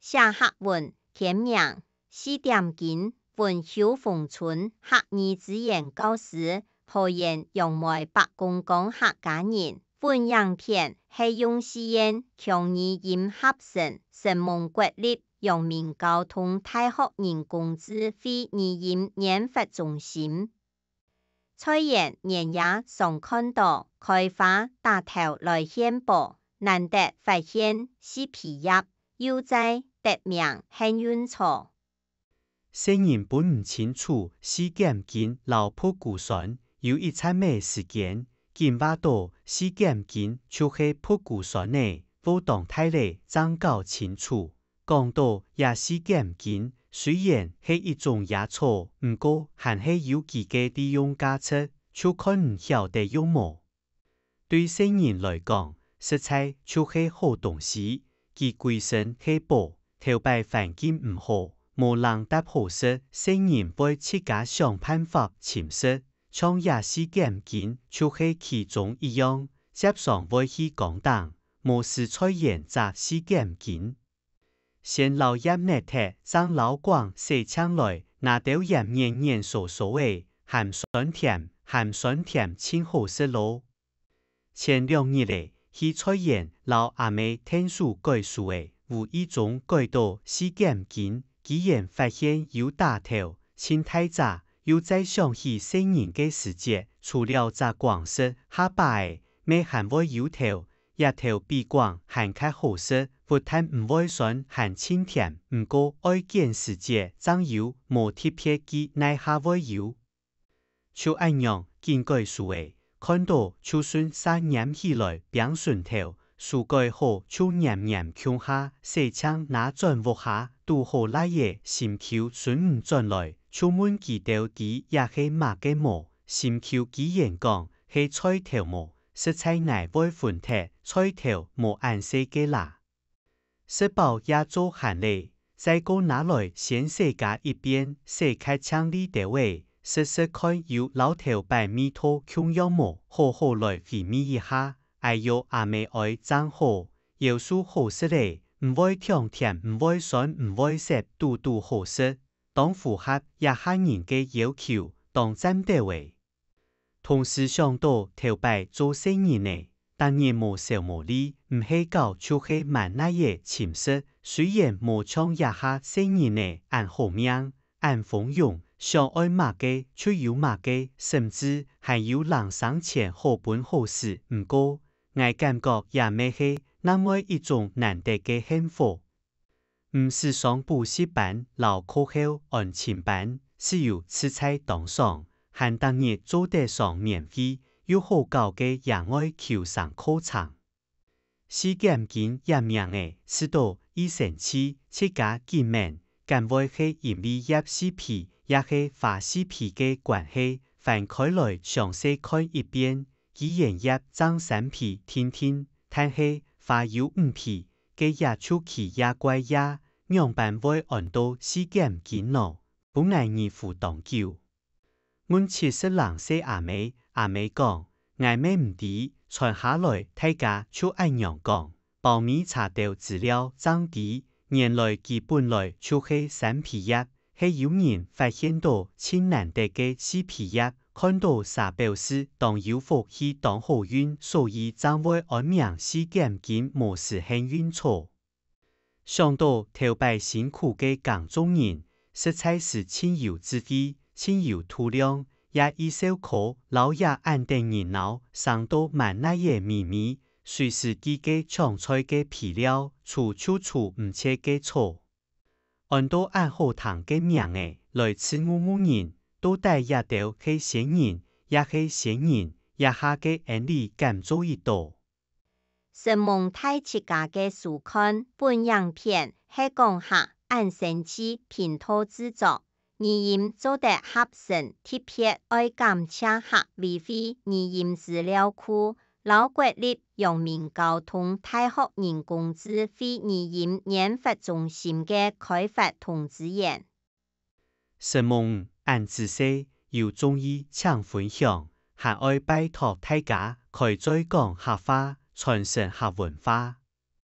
写客文填名4點鐘分曉逢春客兒子研教師何言楊梅白公公客家人本樣片係用試驗強義音合成神蒙國立陽明交通大學人工智慧語音研發中心。蔡妍年也常看到開發大頭來獻寶，難得發現是皮葉，又在得名幸運草。雖然本唔清楚4點鐘老鋪古船有一餐咩時間，見話到4點鐘就是鋪古船呢，不當太例真搞清楚。講到也4點鐘，雖然係一種野草，唔過還係有幾個利用價值，就看唔曉得用麼。對成人來講，食材就是好東西，其歸身係寶，頭擺環境唔好，無人搭好食，成人會自家想辦法尋食。像也4點鐘就是其中一樣，接上會去講檔，無事菜園摘4點鐘。先老葉熱鐵，將老廣洗槍來，拿到葉黏黏索索的，鹹酸甜真好食咯。前2日咧，去菜園老阿妹聽書改書的，無意中改到4點鐘，居然發現有大頭，真太早，又再想起成人嘅時節，除了摘廣式下巴的，咩還會有頭，也頭比廣還較好食。不但唔會酸，還清甜，唔過愛見時節真有無特別嘅內下會有。就按樣見改書的，看到就算三黏起來變順頭，書改好就黏黏向下，洗槍拿轉握下，拄好那嘢心口順唔轉來，出門記到底也係馬嘅毛，心口居然講係菜頭毛，實在難會分剔菜頭毛顏色嘅啦。食飽也做閒嘞，再個拿來先洗家一邊，洗開槍裏的位，試看有老頭擺米托強樣麼，好好來回味一下。哎喲阿妹愛真好，有數好食嘞，唔會甜甜，唔會酸，唔會澀，嘟好食，當符合也下人嘅要求，當真的位。同時想到頭擺做生意呢。但也無少無利，唔係搞就係萬那嘢潛質，雖然無像也下生意呢，按好命，按豐用，想愛馬嘅就有馬嘅，甚至還有人生錢好本好事，唔過，我感覺也未係那麼一種難得嘅幸福。唔是上補習班、勞課後安親班，是由吃菜當上，還當日做得上免費。有好高嘅也愛求上課程，4點鐘也命嘅，吃到醫生氣，自家見面，敢會係因為葉死皮，也係花死皮嘅關係，翻開來詳細看一遍，既然葉長3皮天天，但係花有5皮，嘅也出奇也怪也，樣辦會按到4點鐘咯，本來義父當救。阮70人說阿妹講，我妹唔知，傳下來大家就按樣講，保密查到資料真啲，原來佢本來就係3皮葉，係有人發現到親難得嘅4皮葉，看到啥表示當有福氣當好運，所以真會按名4點鐘無事幸運草。想到頭擺辛苦嘅工種人，實在是親有智慧，親有度量。也一手可老也安定熱鬧，上到萬那嘢秘密，隨時記嘅搶菜嘅皮料，處唔切嘅錯。按到按好堂嘅名嘅，來自我人，都帶也到係先人，也係先人，也下嘅安利敢做一道。神蒙太自家嘅書刊本樣片係講下按神器拼圖製作。語音做得合成，特別愛感謝下維護語音資料庫，老國立陽明交通大學人工智慧語音研發中心嘅開發同支援。神蒙按知識有中意請分享，還愛拜託大家開再講客話，傳承客文化。